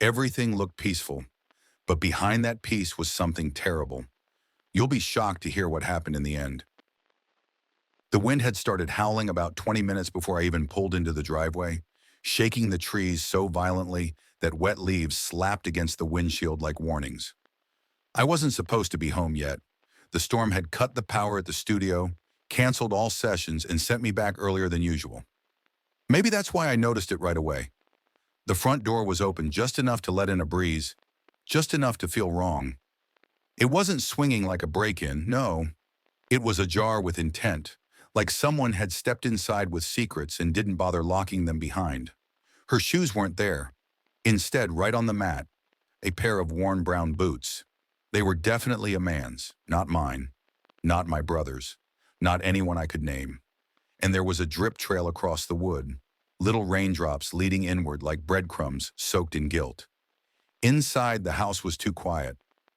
Everything looked peaceful, but behind that peace was something terrible. You'll be shocked to hear what happened in the end. The wind had started howling about 20 minutes before I even pulled into the driveway, shaking the trees so violently that wet leaves slapped against the windshield like warnings. I wasn't supposed to be home yet. The storm had cut the power at the studio, canceled all sessions, and sent me back earlier than usual. Maybe that's why I noticed it right away. The front door was open just enough to let in a breeze, just enough to feel wrong. It wasn't swinging like a break-in, no. It was ajar with intent, like someone had stepped inside with secrets and didn't bother locking them behind. Her shoes weren't there. Instead, right on the mat, a pair of worn brown boots. They were definitely a man's, not mine, not my brother's, not anyone I could name. And there was a drip trail across the wood, little raindrops leading inward like breadcrumbs soaked in guilt. Inside, the house was too quiet.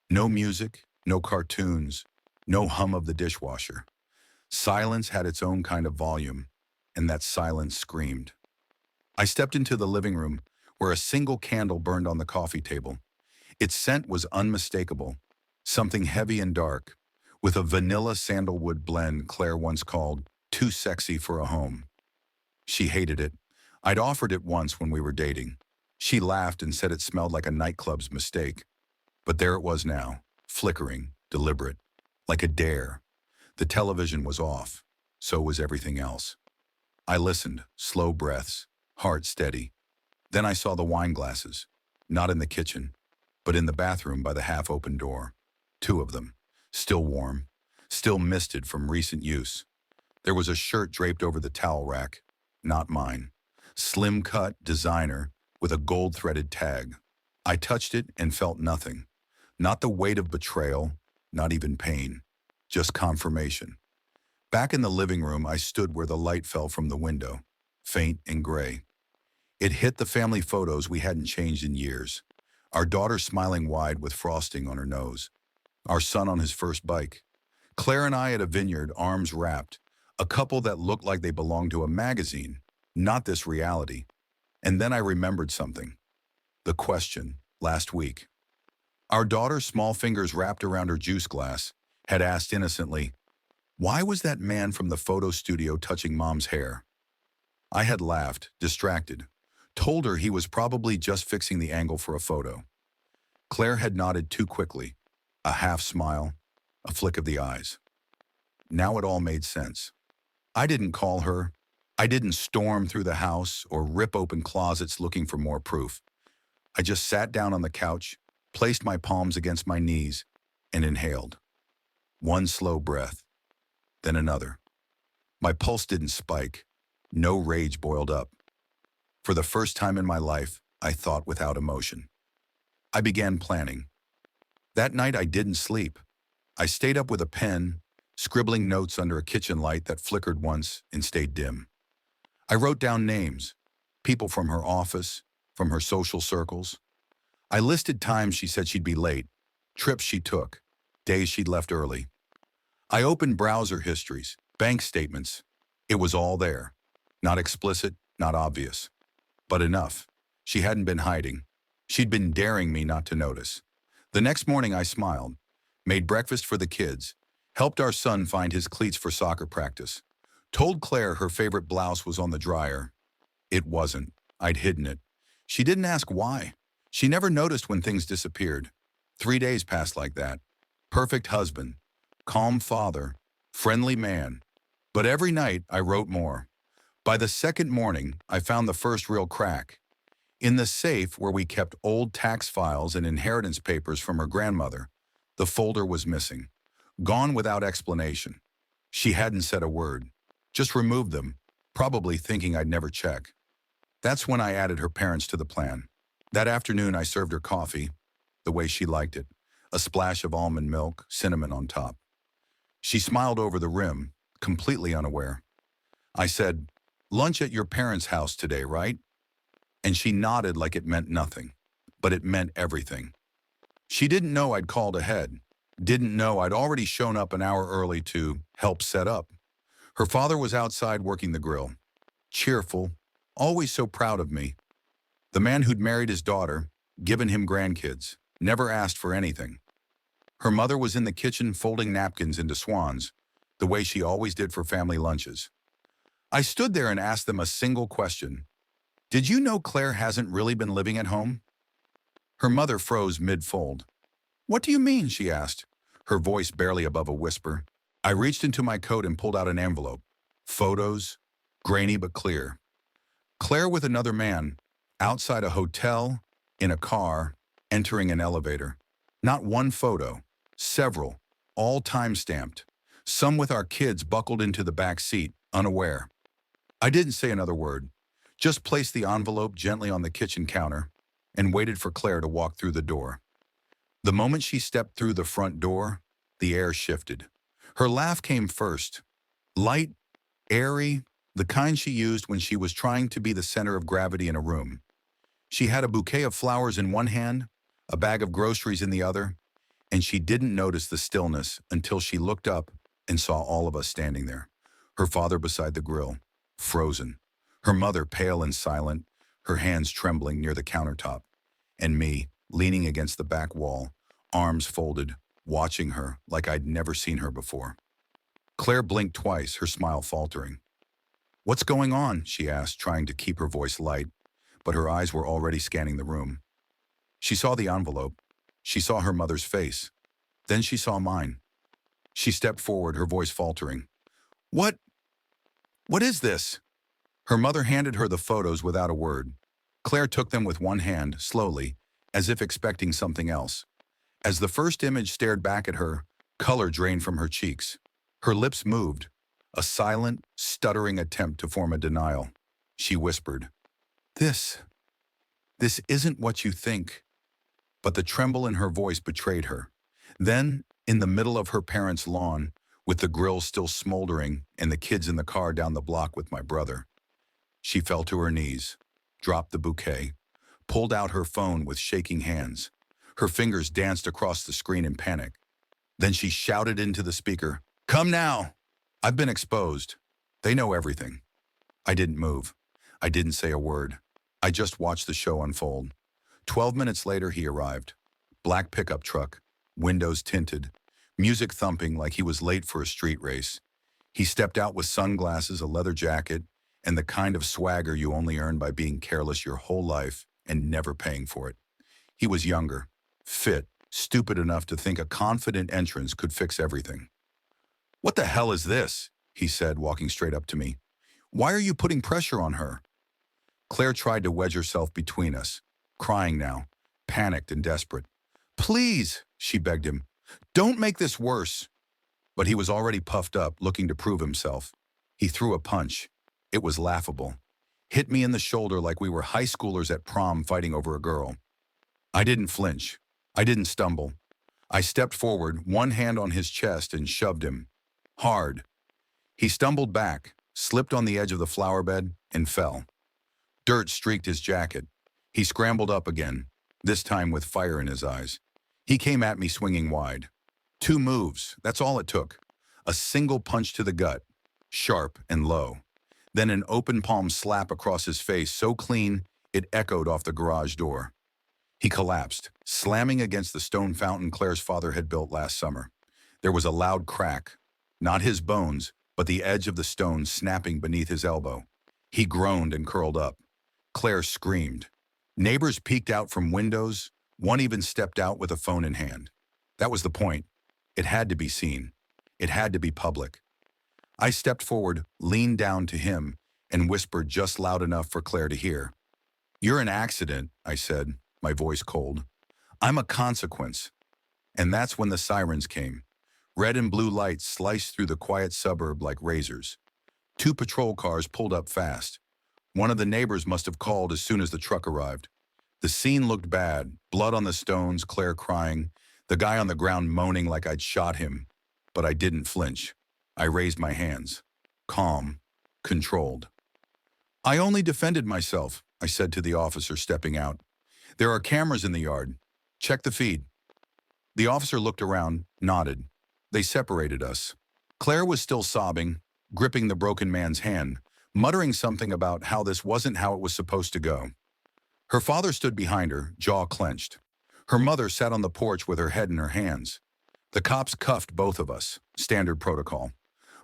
No music, no cartoons, no hum of the dishwasher. Silence had its own kind of volume, and that silence screamed. I stepped into the living room, where a single candle burned on the coffee table. Its scent was unmistakable, something heavy and dark, with a vanilla sandalwood blend Claire once called too sexy for a home. She hated it. I'd offered it once when we were dating. She laughed and said it smelled like a nightclub's mistake. But there it was now, flickering, deliberate, like a dare. The television was off. So was everything else. I listened, slow breaths, heart steady. Then I saw the wine glasses, not in the kitchen, but in the bathroom by the half-open door. Two of them, still warm, still misted from recent use. There was a shirt draped over the towel rack, not mine. Slim cut, designer, with a gold-threaded tag. I touched it and felt nothing. Not the weight of betrayal, not even pain, just confirmation. Back in the living room, I stood where the light fell from the window, faint and gray. It hit the family photos we hadn't changed in years. Our daughter smiling wide with frosting on her nose. Our son on his first bike. Claire and I at a vineyard, arms wrapped. A couple that looked like they belonged to a magazine, not this reality. And then I remembered something. The question, last week. Our daughter, small fingers wrapped around her juice glass, had asked innocently, "Why was that man from the photo studio touching Mom's hair?" I had laughed, distracted, told her he was probably just fixing the angle for a photo. Claire had nodded too quickly, a half smile, a flick of the eyes. Now it all made sense. I didn't call her. I didn't storm through the house or rip open closets looking for more proof. I just sat down on the couch, placed my palms against my knees, and inhaled. One slow breath, then another. My pulse didn't spike. No rage boiled up. For the first time in my life, I thought without emotion. I began planning. That night I didn't sleep. I stayed up with a pen, scribbling notes under a kitchen light that flickered once and stayed dim. I wrote down names, people from her office, from her social circles. I listed times she said she'd be late, trips she took, days she'd left early. I opened browser histories, bank statements. It was all there. Not explicit, not obvious. But enough. She hadn't been hiding. She'd been daring me not to notice. The next morning I smiled, made breakfast for the kids, helped our son find his cleats for soccer practice, told Claire her favorite blouse was on the dryer. It wasn't. I'd hidden it. She didn't ask why. She never noticed when things disappeared. 3 days passed like that. Perfect husband, calm father, friendly man. But every night I wrote more. By the second morning, I found the first real crack. In the safe where we kept old tax files and inheritance papers from her grandmother, the folder was missing. Gone without explanation. She hadn't said a word. Just removed them, probably thinking I'd never check. That's when I added her parents to the plan. That afternoon I served her coffee, the way she liked it, a splash of almond milk, cinnamon on top. She smiled over the rim, completely unaware. I said, "Lunch at your parents' house today, right?" And she nodded like it meant nothing, but it meant everything. She didn't know I'd called ahead, didn't know I'd already shown up an hour early to help set up. Her father was outside working the grill, cheerful, always so proud of me. The man who'd married his daughter, given him grandkids, never asked for anything. Her mother was in the kitchen folding napkins into swans, the way she always did for family lunches. I stood there and asked them a single question. Did you know Claire hasn't really been living at home? Her mother froze mid-fold. What do you mean? She asked, her voice barely above a whisper. I reached into my coat and pulled out an envelope. Photos, grainy but clear. Claire with another man, outside a hotel, in a car, entering an elevator. Not one photo, several, all time-stamped. Some with our kids buckled into the back seat, unaware. I didn't say another word, just placed the envelope gently on the kitchen counter and waited for Claire to walk through the door. The moment she stepped through the front door, the air shifted. Her laugh came first, light, airy, the kind she used when she was trying to be the center of gravity in a room. She had a bouquet of flowers in one hand, a bag of groceries in the other, and she didn't notice the stillness until she looked up and saw all of us standing there. Her father beside the grill, frozen. Her mother pale and silent, her hands trembling near the countertop. And me, leaning against the back wall, arms folded, watching her like I'd never seen her before. Claire blinked twice, her smile faltering. What's going on? She asked, trying to keep her voice light, but her eyes were already scanning the room. She saw the envelope. She saw her mother's face. Then she saw mine. She stepped forward, her voice faltering. What is this? Her mother handed her the photos without a word. Claire took them with one hand, slowly, as if expecting something else. As the first image stared back at her, color drained from her cheeks. Her lips moved, a silent, stuttering attempt to form a denial. She whispered, This isn't what you think. But the tremble in her voice betrayed her. Then, in the middle of her parents' lawn, with the grill still smoldering and the kids in the car down the block with my brother, she fell to her knees, dropped the bouquet, pulled out her phone with shaking hands. Her fingers danced across the screen in panic. Then she shouted into the speaker, Come now! I've been exposed. They know everything. I didn't move. I didn't say a word. I just watched the show unfold. 12 minutes later, he arrived. Black pickup truck, windows tinted, music thumping like he was late for a street race. He stepped out with sunglasses, a leather jacket, and the kind of swagger you only earn by being careless your whole life and never paying for it. He was younger, fit, stupid enough to think a confident entrance could fix everything. What the hell is this? He said, walking straight up to me. Why are you putting pressure on her? Claire tried to wedge herself between us, crying now, panicked and desperate. Please, she begged him, don't make this worse. But he was already puffed up, looking to prove himself. He threw a punch. It was laughable. Hit me in the shoulder like we were high schoolers at prom fighting over a girl. I didn't flinch. I didn't stumble. I stepped forward, one hand on his chest, and shoved him. Hard. He stumbled back, slipped on the edge of the flower bed, and fell. Dirt streaked his jacket. He scrambled up again, this time with fire in his eyes. He came at me swinging wide. 2 moves, that's all it took. A single punch to the gut, sharp and low. Then an open palm slap across his face so clean it echoed off the garage door. He collapsed, slamming against the stone fountain Claire's father had built last summer. There was a loud crack, not his bones, but the edge of the stone snapping beneath his elbow. He groaned and curled up. Claire screamed. Neighbors peeked out from windows. One even stepped out with a phone in hand. That was the point. It had to be seen. It had to be public. I stepped forward, leaned down to him, and whispered just loud enough for Claire to hear. You're an accident, I said, my voice cold. I'm a consequence. And that's when the sirens came. Red and blue lights sliced through the quiet suburb like razors. 2 patrol cars pulled up fast. One of the neighbors must have called as soon as the truck arrived. The scene looked bad, blood on the stones, Claire crying, the guy on the ground moaning like I'd shot him. But I didn't flinch. I raised my hands. Calm. Controlled. I only defended myself, I said to the officer stepping out. There are cameras in the yard. Check the feed. The officer looked around, nodded. They separated us. Claire was still sobbing, gripping the broken man's hand, muttering something about how this wasn't how it was supposed to go. Her father stood behind her, jaw clenched. Her mother sat on the porch with her head in her hands. The cops cuffed both of us, standard protocol.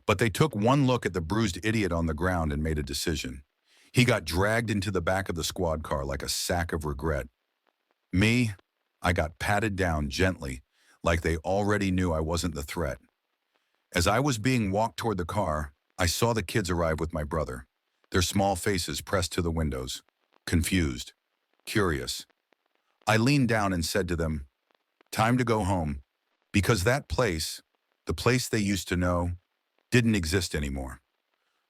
But they took one look at the bruised idiot on the ground and made a decision. He got dragged into the back of the squad car like a sack of regret. Me, I got patted down gently, like they already knew I wasn't the threat. As I was being walked toward the car, I saw the kids arrive with my brother, their small faces pressed to the windows, confused, curious. I leaned down and said to them, "Time to go home," because that place, the place they used to know, didn't exist anymore.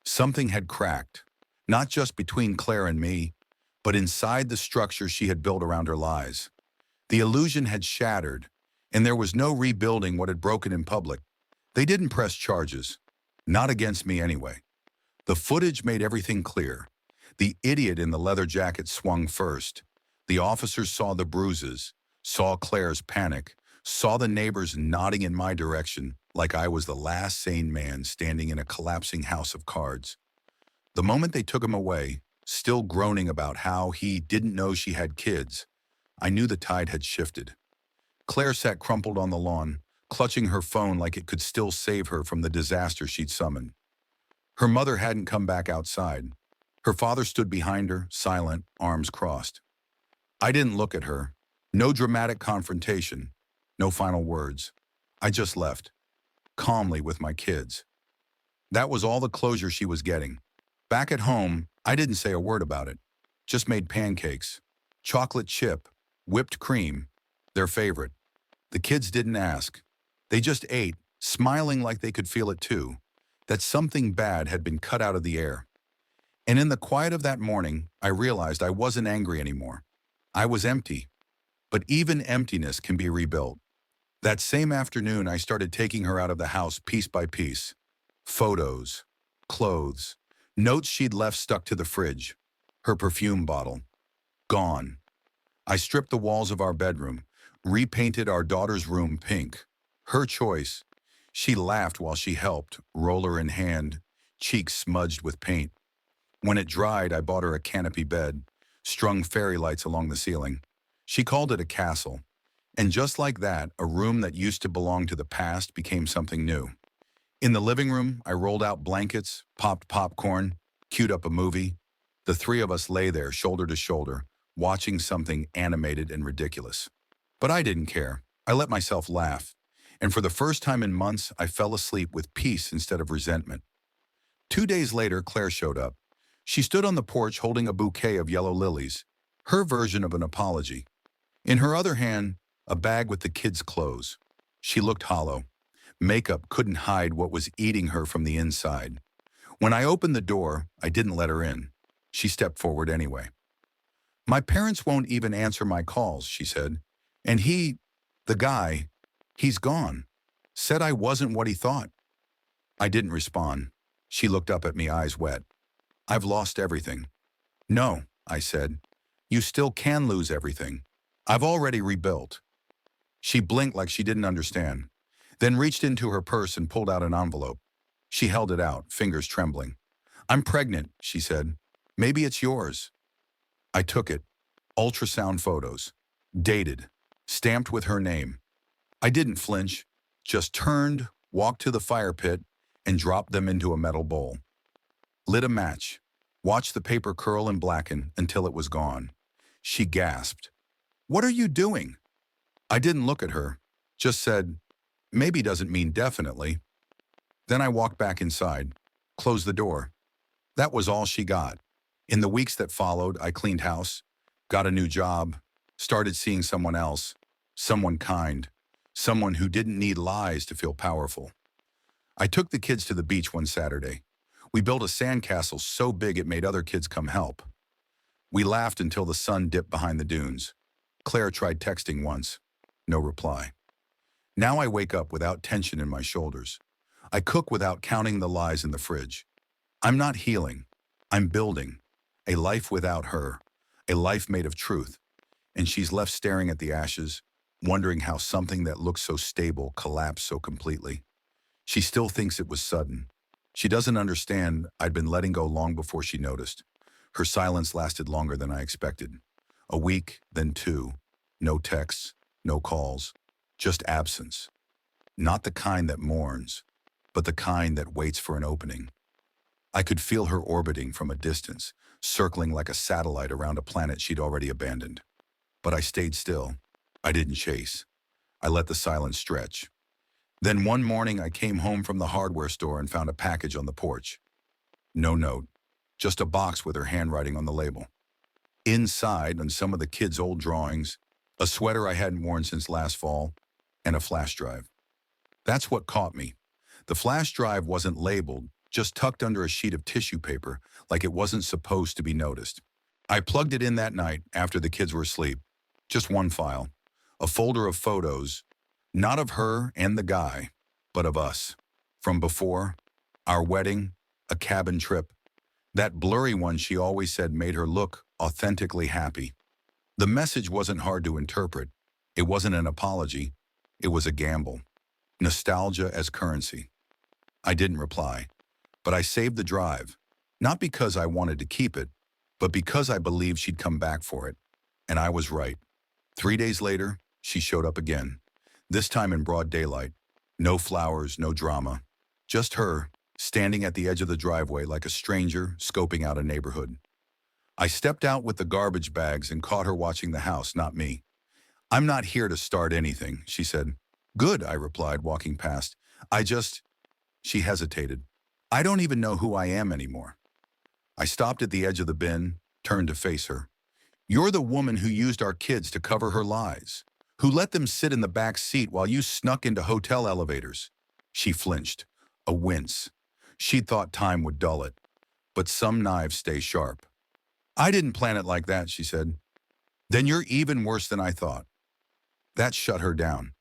Something had cracked, not just between Claire and me, but inside the structure she had built around her lies. The illusion had shattered, and there was no rebuilding what had broken in public. They didn't press charges, not against me anyway. The footage made everything clear. The idiot in the leather jacket swung first. The officers saw the bruises, saw Claire's panic, saw the neighbors nodding in my direction like I was the last sane man standing in a collapsing house of cards. The moment they took him away, still groaning about how he didn't know she had kids, I knew the tide had shifted. Claire sat crumpled on the lawn, clutching her phone like it could still save her from the disaster she'd summoned. Her mother hadn't come back outside. Her father stood behind her, silent, arms crossed. I didn't look at her. No dramatic confrontation. No final words. I just left, calmly with my kids. That was all the closure she was getting. Back at home, I didn't say a word about it. Just made pancakes. Chocolate chip, whipped cream, their favorite. The kids didn't ask. They just ate, smiling like they could feel it too, that something bad had been cut out of the air. And in the quiet of that morning, I realized I wasn't angry anymore. I was empty. But even emptiness can be rebuilt. That same afternoon, I started taking her out of the house piece by piece. Photos, clothes, notes she'd left stuck to the fridge, her perfume bottle. Gone. I stripped the walls of our bedroom, repainted our daughter's room pink. Her choice. She laughed while she helped, roller in hand, cheeks smudged with paint. When it dried, I bought her a canopy bed, strung fairy lights along the ceiling. She called it a castle. And just like that, a room that used to belong to the past became something new. In the living room, I rolled out blankets, popped popcorn, queued up a movie. The three of us lay there, shoulder to shoulder, watching something animated and ridiculous. But I didn't care. I let myself laugh. And for the first time in months, I fell asleep with peace instead of resentment. 2 days later, Claire showed up. She stood on the porch holding a bouquet of yellow lilies, her version of an apology. In her other hand, a bag with the kids' clothes. She looked hollow. Makeup couldn't hide what was eating her from the inside. When I opened the door, I didn't let her in. She stepped forward anyway. "My parents won't even answer my calls," she said. "And the guy, he's gone. Said I wasn't what he thought." I didn't respond. She looked up at me, eyes wet. "I've lost everything." "No," I said. "You still can lose everything. I've already rebuilt." She blinked like she didn't understand, then reached into her purse and pulled out an envelope. She held it out, fingers trembling. "I'm pregnant," she said. "Maybe it's yours." I took it. Ultrasound photos. Dated. Stamped with her name. I didn't flinch, just turned, walked to the fire pit, and dropped them into a metal bowl. Lit a match. Watched the paper curl and blacken until it was gone. She gasped. "What are you doing?" I didn't look at her, just said, "Maybe doesn't mean definitely." Then I walked back inside, closed the door. That was all she got. In the weeks that followed, I cleaned house, got a new job, started seeing someone else, someone kind, someone who didn't need lies to feel powerful. I took the kids to the beach one Saturday. We built a sandcastle so big it made other kids come help. We laughed until the sun dipped behind the dunes. Claire tried texting once. No reply. Now I wake up without tension in my shoulders. I cook without counting the lies in the fridge. I'm not healing. I'm building. A life without her. A life made of truth. And she's left staring at the ashes, wondering how something that looked so stable collapsed so completely. She still thinks it was sudden. She doesn't understand I'd been letting go long before she noticed. Her silence lasted longer than I expected. A week, then two. No texts, no calls, just absence. Not the kind that mourns, but the kind that waits for an opening. I could feel her orbiting from a distance, circling like a satellite around a planet she'd already abandoned. But I stayed still. I didn't chase. I let the silence stretch. Then one morning I came home from the hardware store and found a package on the porch. No note, just a box with her handwriting on the label. Inside, on some of the kids' old drawings, a sweater I hadn't worn since last fall, and a flash drive. That's what caught me. The flash drive wasn't labeled, just tucked under a sheet of tissue paper like it wasn't supposed to be noticed. I plugged it in that night after the kids were asleep. Just one file, a folder of photos, not of her and the guy, but of us. From before, our wedding, a cabin trip, that blurry one she always said made her look authentically happy. The message wasn't hard to interpret. It wasn't an apology. It was a gamble. Nostalgia as currency. I didn't reply, but I saved the drive, not because I wanted to keep it, but because I believed she'd come back for it. And I was right. 3 days later, she showed up again, this time in broad daylight. No flowers, no drama. Just her, standing at the edge of the driveway like a stranger scoping out a neighborhood. I stepped out with the garbage bags and caught her watching the house, not me. "I'm not here to start anything," she said. "Good," I replied, walking past. She hesitated. "I don't even know who I am anymore." I stopped at the edge of the bin, turned to face her. "You're the woman who used our kids to cover her lies, who let them sit in the back seat while you snuck into hotel elevators." She flinched, a wince. She'd thought time would dull it, but some knives stay sharp. "I didn't plan it like that," she said. "Then you're even worse than I thought." That shut her down.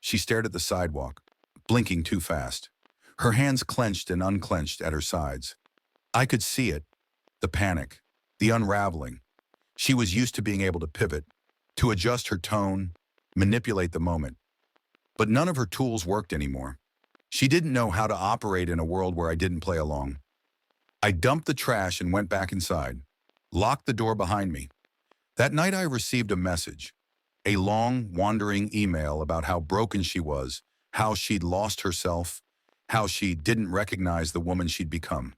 She stared at the sidewalk, blinking too fast. Her hands clenched and unclenched at her sides. I could see it, the panic, the unraveling. She was used to being able to pivot, to adjust her tone, manipulate the moment. But none of her tools worked anymore. She didn't know how to operate in a world where I didn't play along. I dumped the trash and went back inside, locked the door behind me. That night I received a message, a long, wandering email about how broken she was, how she'd lost herself, how she didn't recognize the woman she'd become.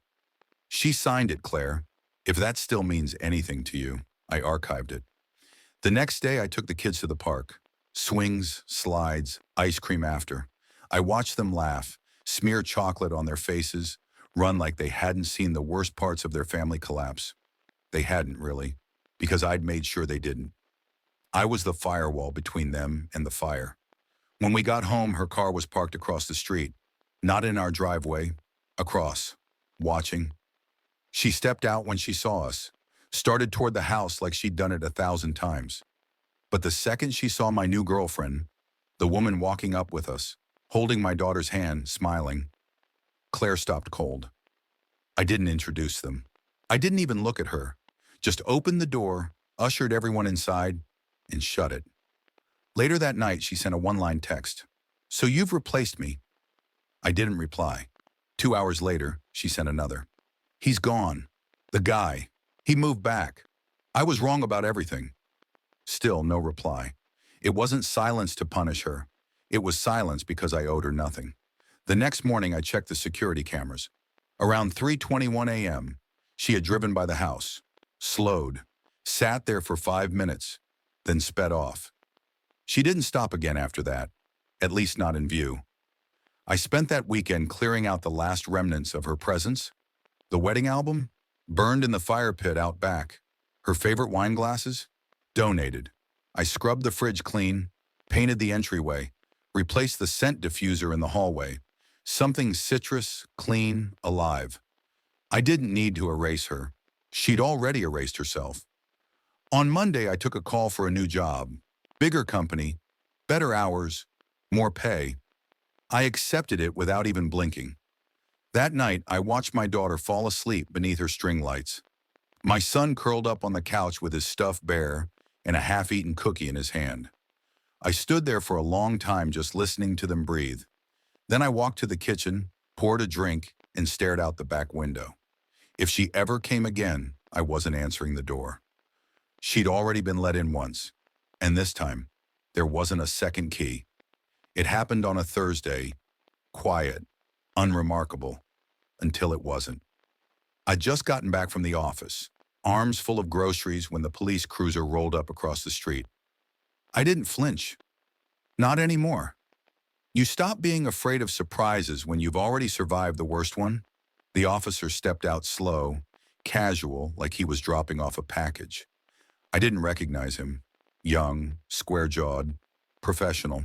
She signed it, Claire. If that still means anything to you. I archived it. The next day I took the kids to the park. Swings, slides, ice cream after. I watched them laugh, smear chocolate on their faces, run like they hadn't seen the worst parts of their family collapse. They hadn't, really, because I'd made sure they didn't. I was the firewall between them and the fire. When we got home, her car was parked across the street, not in our driveway, across, watching. She stepped out when she saw us, started toward the house like she'd done it 1,000 times. But the second she saw my new girlfriend, the woman walking up with us, holding my daughter's hand, smiling, Claire stopped cold. I didn't introduce them. I didn't even look at her. Just opened the door, ushered everyone inside, and shut it. Later that night, she sent a one-line text. "So you've replaced me." I didn't reply. 2 hours later, she sent another. "He's gone. The guy. He moved back. I was wrong about everything." Still no reply. It wasn't silence to punish her. It was silence because I owed her nothing. The next morning, I checked the security cameras. Around 3:21 a.m., she had driven by the house, slowed, sat there for 5 minutes, then sped off. She didn't stop again after that, at least not in view. I spent that weekend clearing out the last remnants of her presence. The wedding album? Burned in the fire pit out back. Her favorite wine glasses? Donated. I scrubbed the fridge clean, painted the entryway, replaced the scent diffuser in the hallway. Something citrus, clean, alive. I didn't need to erase her. She'd already erased herself. On Monday, I took a call for a new job. Bigger company, better hours, more pay. I accepted it without even blinking. That night, I watched my daughter fall asleep beneath her string lights. My son curled up on the couch with his stuffed bear and a half-eaten cookie in his hand. I stood there for a long time just listening to them breathe. Then I walked to the kitchen, poured a drink, and stared out the back window. If she ever came again, I wasn't answering the door. She'd already been let in once, and this time, there wasn't a second key. It happened on a Thursday, quiet, unremarkable, until it wasn't. I'd just gotten back from the office, arms full of groceries when the police cruiser rolled up across the street. I didn't flinch. Not anymore. You stop being afraid of surprises when you've already survived the worst one. The officer stepped out slow, casual, like he was dropping off a package. I didn't recognize him. Young, square-jawed, professional.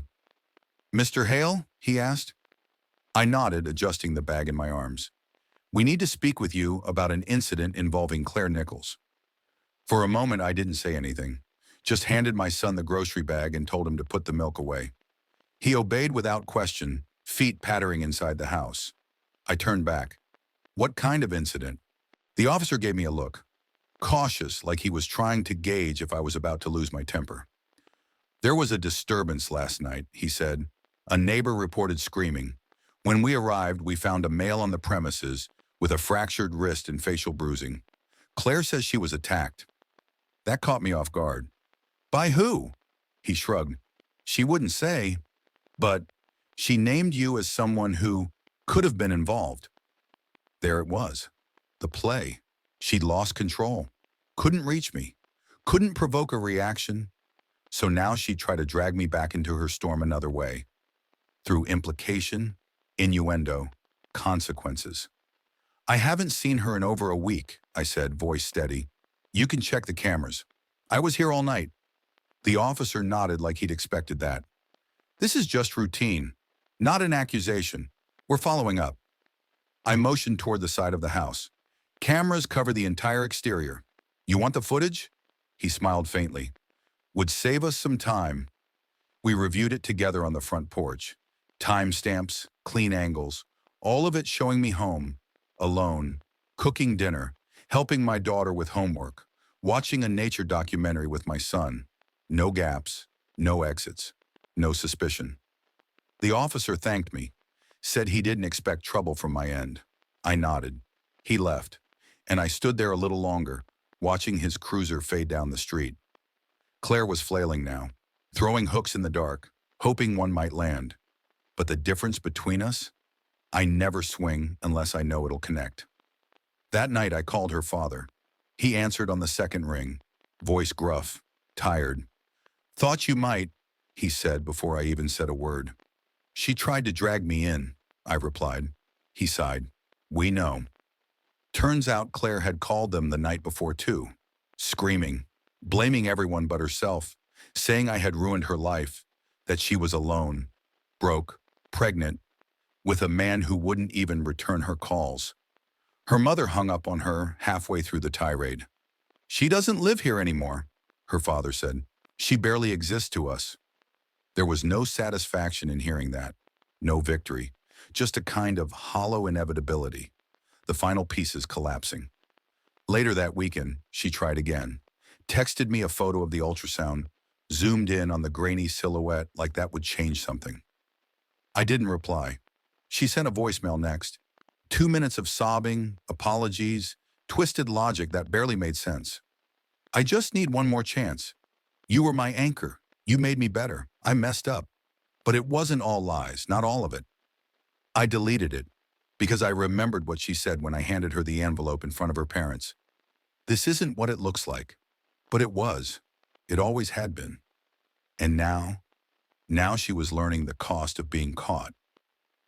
"Mr. Hale?" he asked. I nodded, adjusting the bag in my arms. "We need to speak with you about an incident involving Claire Nichols." For a moment, I didn't say anything, just handed my son the grocery bag and told him to put the milk away. He obeyed without question, feet pattering inside the house. I turned back. "What kind of incident?" The officer gave me a look, cautious, like he was trying to gauge if I was about to lose my temper. "There was a disturbance last night," he said. "A neighbor reported screaming. When we arrived, we found a male on the premises with a fractured wrist and facial bruising. Claire says she was attacked." That caught me off guard. "By who?" He shrugged. "She wouldn't say, but she named you as someone who could have been involved." There it was. The play. She'd lost control. Couldn't reach me. Couldn't provoke a reaction. So now she'd try to drag me back into her storm another way. Through implication, innuendo, consequences. "I haven't seen her in over a week," I said, voice steady. "You can check the cameras. I was here all night." The officer nodded like he'd expected that. "This is just routine, not an accusation. We're following up." I motioned toward the side of the house. "Cameras cover the entire exterior. You want the footage?" He smiled faintly. "Would save us some time." We reviewed it together on the front porch. Timestamps, clean angles, all of it showing me home, alone, cooking dinner, helping my daughter with homework, watching a nature documentary with my son. No gaps, no exits, no suspicion. The officer thanked me, said he didn't expect trouble from my end. I nodded. He left, and I stood there a little longer, watching his cruiser fade down the street. Claire was flailing now, throwing hooks in the dark, hoping one might land. But the difference between us? I never swing unless I know it'll connect. That night I called her father. He answered on the second ring, voice gruff, tired. "Thought you might," he said before I even said a word. "She tried to drag me in," I replied. He sighed. "We know." Turns out Claire had called them the night before too, screaming, blaming everyone but herself, saying I had ruined her life, that she was alone, broke, pregnant, with a man who wouldn't even return her calls. Her mother hung up on her halfway through the tirade. "She doesn't live here anymore," her father said. "She barely exists to us." There was no satisfaction in hearing that, no victory, just a kind of hollow inevitability, the final pieces collapsing. Later that weekend, she tried again, texted me a photo of the ultrasound, zoomed in on the grainy silhouette like that would change something. I didn't reply. She sent a voicemail next. 2 minutes of sobbing, apologies, twisted logic that barely made sense. "I just need one more chance. You were my anchor. You made me better. I messed up." But it wasn't all lies, not all of it. I deleted it because I remembered what she said when I handed her the envelope in front of her parents. "This isn't what it looks like." But it was. It always had been. And now she was learning the cost of being caught.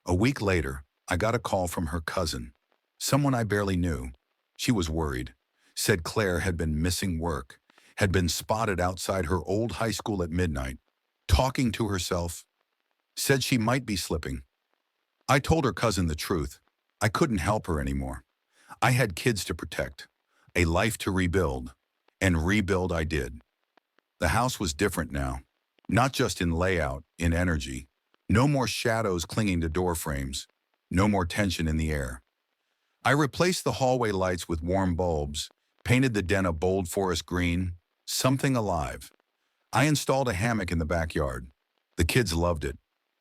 A week later, I got a call from her cousin, someone I barely knew. She was worried, said Claire had been missing work, had been spotted outside her old high school at midnight, talking to herself, said she might be slipping. I told her cousin the truth. I couldn't help her anymore. I had kids to protect, a life to rebuild, and rebuild I did. The house was different now, not just in layout, in energy. No more shadows clinging to door frames, no more tension in the air. I replaced the hallway lights with warm bulbs, painted the den a bold forest green, something alive. I installed a hammock in the backyard. The kids loved it.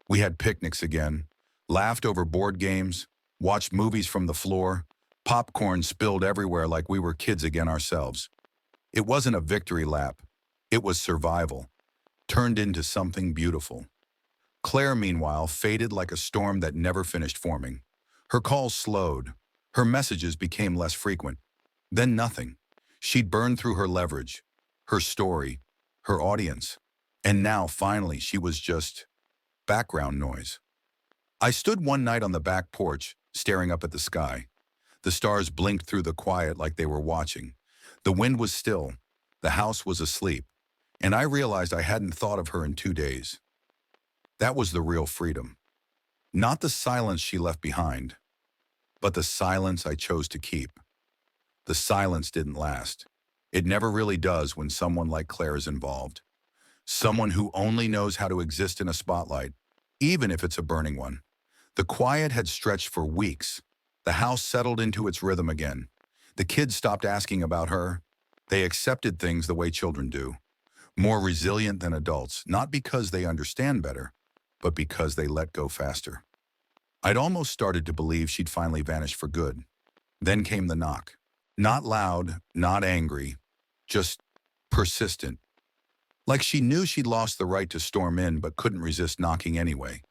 We had picnics again, laughed over board games, watched movies from the floor, popcorn spilled everywhere like we were kids again ourselves. It wasn't a victory lap. It was survival, turned into something beautiful. Claire, meanwhile, faded like a storm that never finished forming. Her calls slowed. Her messages became less frequent. Then nothing. She'd burned through her leverage, her story, her audience. And now, finally, she was just background noise. I stood one night on the back porch, staring up at the sky. The stars blinked through the quiet like they were watching. The wind was still. The house was asleep. And I realized I hadn't thought of her in 2 days. That was the real freedom. Not the silence she left behind, but the silence I chose to keep. The silence didn't last. It never really does when someone like Claire is involved. Someone who only knows how to exist in a spotlight, even if it's a burning one. The quiet had stretched for weeks. The house settled into its rhythm again. The kids stopped asking about her. They accepted things the way children do. More resilient than adults, not because they understand better, but because they let go faster. I'd almost started to believe she'd finally vanished for good. Then came the knock. Not loud, not angry, just persistent. Like she knew she'd lost the right to storm in but couldn't resist knocking anyway.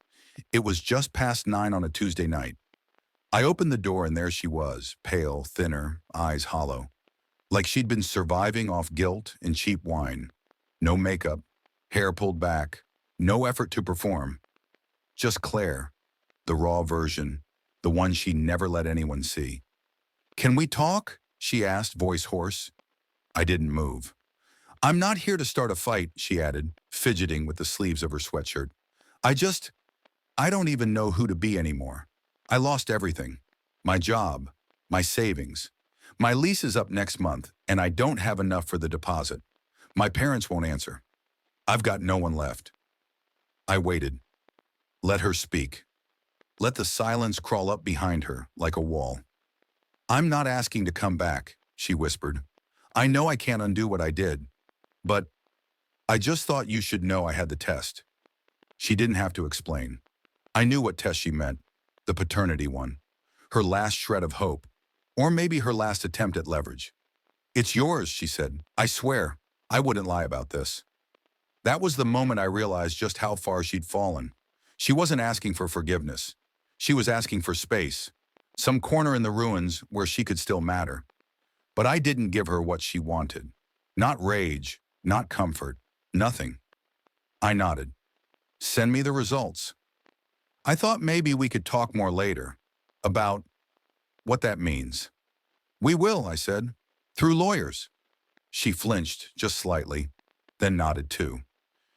It was just past 9 on a Tuesday night. I opened the door and there she was, pale, thinner, eyes hollow. Like she'd been surviving off guilt and cheap wine. No makeup, hair pulled back, no effort to perform. Just Claire, the raw version, the one she never let anyone see. "Can we talk?" she asked, voice hoarse. I didn't move. "I'm not here to start a fight," she added, fidgeting with the sleeves of her sweatshirt. I don't even know who to be anymore. I lost everything. My job, my savings. My lease is up next month, and I don't have enough for the deposit. My parents won't answer. I've got no one left." I waited. Let her speak. Let the silence crawl up behind her like a wall. "I'm not asking to come back," she whispered. "I know I can't undo what I did, but I just thought you should know I had the test." She didn't have to explain. I knew what test she meant, the paternity one. Her last shred of hope, or maybe her last attempt at leverage. "It's yours," she said. "I swear, I wouldn't lie about this." That was the moment I realized just how far she'd fallen. She wasn't asking for forgiveness. She was asking for space, some corner in the ruins where she could still matter. But I didn't give her what she wanted. Not rage, not comfort, nothing. I nodded. "Send me the results." I thought maybe we could talk more later, about what that means. "We will," I said, "through lawyers." She flinched, just slightly, then nodded too.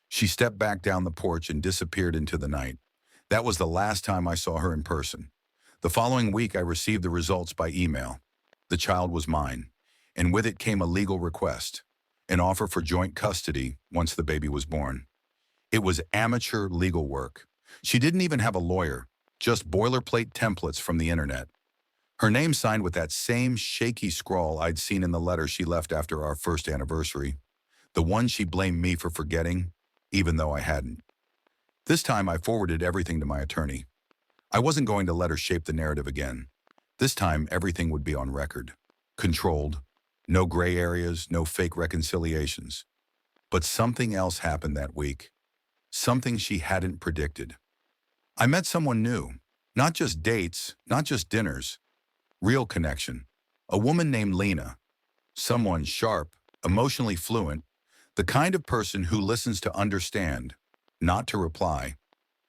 She stepped back down the porch and disappeared into the night. That was the last time I saw her in person. The following week, I received the results by email. The child was mine, and with it came a legal request, an offer for joint custody once the baby was born. It was amateur legal work. She didn't even have a lawyer, just boilerplate templates from the internet. Her name signed with that same shaky scrawl I'd seen in the letter she left after our first anniversary, the one she blamed me for forgetting, even though I hadn't. This time I forwarded everything to my attorney. I wasn't going to let her shape the narrative again. This time everything would be on record, controlled, no gray areas, no fake reconciliations. But something else happened that week, something she hadn't predicted. I met someone new, not just dates, not just dinners, real connection. A woman named Lena, someone sharp, emotionally fluent, the kind of person who listens to understand, not to reply.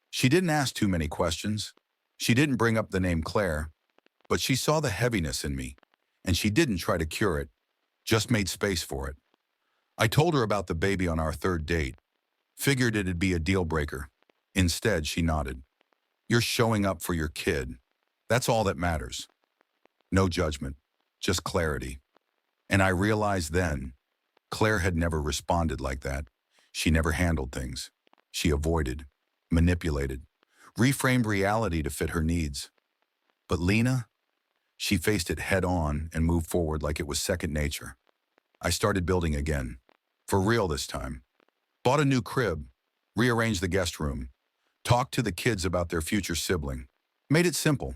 She didn't ask too many questions. She didn't bring up the name Claire, but she saw the heaviness in me, and she didn't try to cure it, just made space for it. I told her about the baby on our third date, figured it'd be a deal breaker. Instead, she nodded. "You're showing up for your kid. That's all that matters." No judgment, just clarity. And I realized then, Claire had never responded like that. She never handled things. She avoided, manipulated, reframed reality to fit her needs. But Lena, she faced it head on and moved forward like it was second nature. I started building again, for real this time. Bought a new crib, rearranged the guest room, talked to the kids about their future sibling. Made it simple,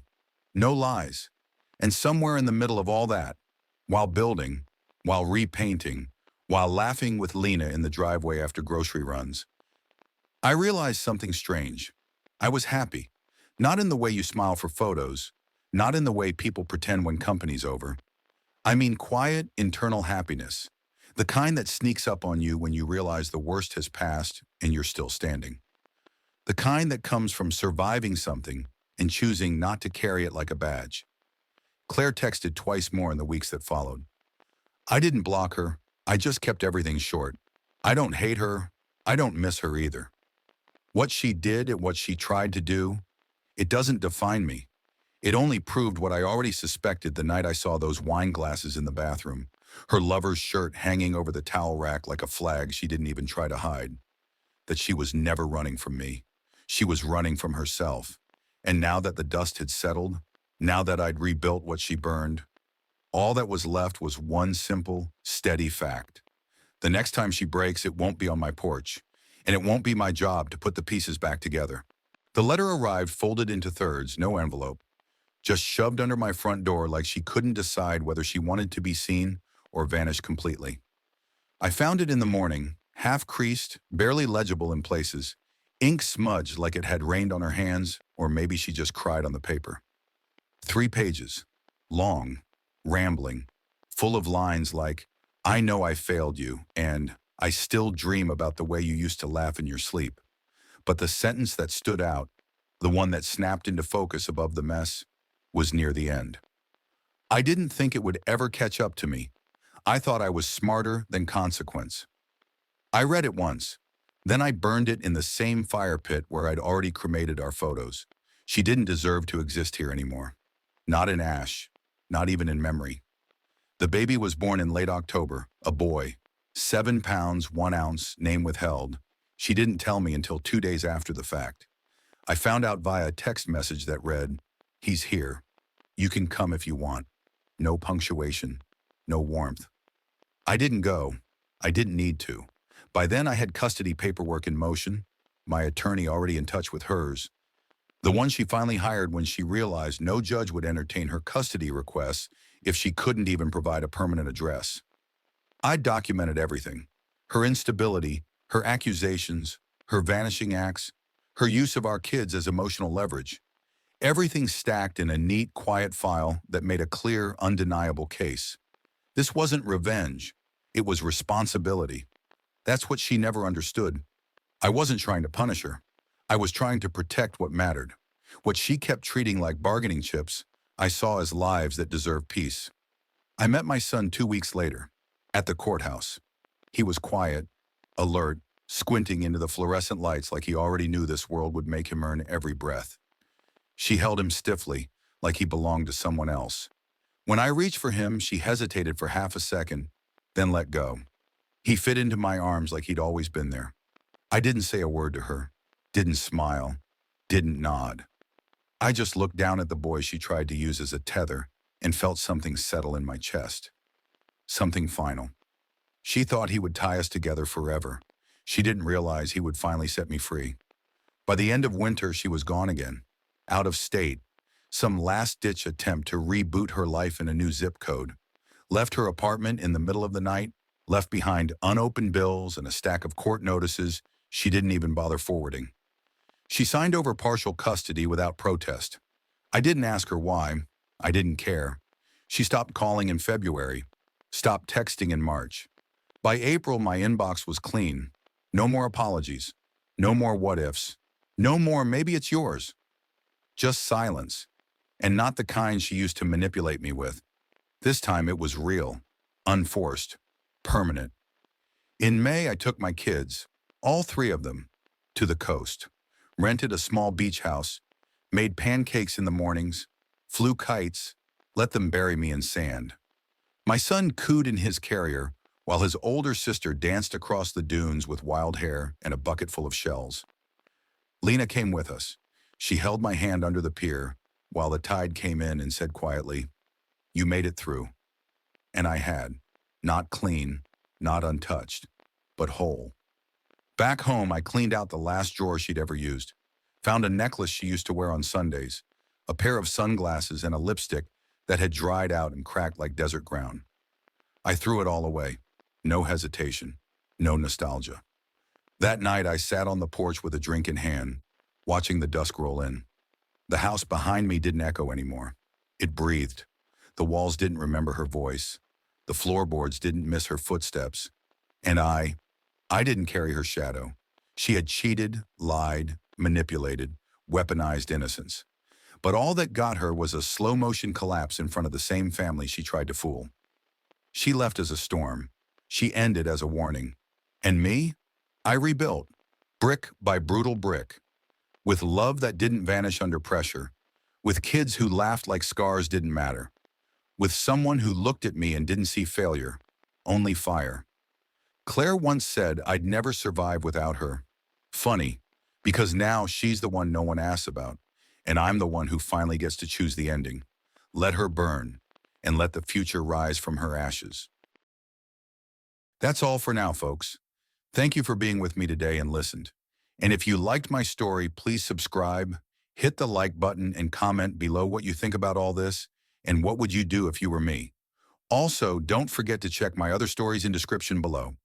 no lies. And somewhere in the middle of all that, while building, while repainting, while laughing with Lena in the driveway after grocery runs. I realized something strange. I was happy. Not in the way you smile for photos, not in the way people pretend when company's over. I mean quiet, internal happiness. The kind that sneaks up on you when you realize the worst has passed and you're still standing. The kind that comes from surviving something and choosing not to carry it like a badge. Claire texted twice more in the weeks that followed. I didn't block her. I just kept everything short. I don't hate her. I don't miss her either. What she did and what she tried to do, it doesn't define me. It only proved what I already suspected the night I saw those wine glasses in the bathroom, her lover's shirt hanging over the towel rack like a flag she didn't even try to hide. That she was never running from me. She was running from herself. And now that the dust had settled, now that I'd rebuilt what she burned, all that was left was one simple, steady fact. The next time she breaks, it won't be on my porch, and it won't be my job to put the pieces back together. The letter arrived folded into thirds, no envelope, just shoved under my front door like she couldn't decide whether she wanted to be seen or vanish completely. I found it in the morning, half-creased, barely legible in places, ink smudged like it had rained on her hands, or maybe she just cried on the paper. 3 pages, long, rambling, full of lines like, I know I failed you, and I still dream about the way you used to laugh in your sleep. But the sentence that stood out, the one that snapped into focus above the mess, was near the end. I didn't think it would ever catch up to me. I thought I was smarter than consequence. I read it once. Then I burned it in the same fire pit where I'd already cremated our photos. She didn't deserve to exist here anymore. Not in ash, not even in memory. The baby was born in late October, a boy, 7 pounds, 1 ounce, name withheld. She didn't tell me until 2 days after the fact. I found out via a text message that read, he's here. You can come if you want. No punctuation, no warmth. I didn't go. I didn't need to. By then I had custody paperwork in motion, my attorney already in touch with hers, the one she finally hired when she realized no judge would entertain her custody requests if she couldn't even provide a permanent address. I documented everything. Her instability, her accusations, her vanishing acts, her use of our kids as emotional leverage. Everything stacked in a neat, quiet file that made a clear, undeniable case. This wasn't revenge. It was responsibility. That's what she never understood. I wasn't trying to punish her. I was trying to protect what mattered. What she kept treating like bargaining chips, I saw as lives that deserve peace. I met my son 2 weeks later, at the courthouse. He was quiet, alert, squinting into the fluorescent lights like he already knew this world would make him earn every breath. She held him stiffly, like he belonged to someone else. When I reached for him, she hesitated for half a second, then let go. He fit into my arms like he'd always been there. I didn't say a word to her, didn't smile, didn't nod. I just looked down at the boy she tried to use as a tether and felt something settle in my chest. Something final. She thought he would tie us together forever. She didn't realize he would finally set me free. By the end of winter, she was gone again, out of state, some last-ditch attempt to reboot her life in a new zip code. Left her apartment in the middle of the night, left behind unopened bills and a stack of court notices she didn't even bother forwarding. She signed over partial custody without protest. I didn't ask her why. I didn't care. She stopped calling in February, stopped texting in March. By April, my inbox was clean. No more apologies. No more what-ifs. No more maybe it's yours. Just silence. And not the kind she used to manipulate me with. This time it was real, unforced, permanent. In May, I took my kids, all 3 of them, to the coast. Rented a small beach house, made pancakes in the mornings, flew kites, let them bury me in sand. My son cooed in his carrier, while his older sister danced across the dunes with wild hair and a bucket full of shells. Lena came with us. She held my hand under the pier, while the tide came in and said quietly, "You made it through." And I had. Not clean, not untouched, but whole. Back home, I cleaned out the last drawer she'd ever used, found a necklace she used to wear on Sundays, a pair of sunglasses and a lipstick that had dried out and cracked like desert ground. I threw it all away. No hesitation. No nostalgia. That night, I sat on the porch with a drink in hand, watching the dusk roll in. The house behind me didn't echo anymore. It breathed. The walls didn't remember her voice. The floorboards didn't miss her footsteps. And I didn't carry her shadow. She had cheated, lied, manipulated, weaponized innocence. But all that got her was a slow-motion collapse in front of the same family she tried to fool. She left as a storm. She ended as a warning. And me? I rebuilt, brick by brutal brick, with love that didn't vanish under pressure, with kids who laughed like scars didn't matter, with someone who looked at me and didn't see failure, only fire. Claire once said I'd never survive without her. Funny, because now she's the one no one asks about, and I'm the one who finally gets to choose the ending. Let her burn, and let the future rise from her ashes. That's all for now, folks. Thank you for being with me today and listened. And if you liked my story, please subscribe, hit the like button, and comment below what you think about all this, and what would you do if you were me. Also, don't forget to check my other stories in description below.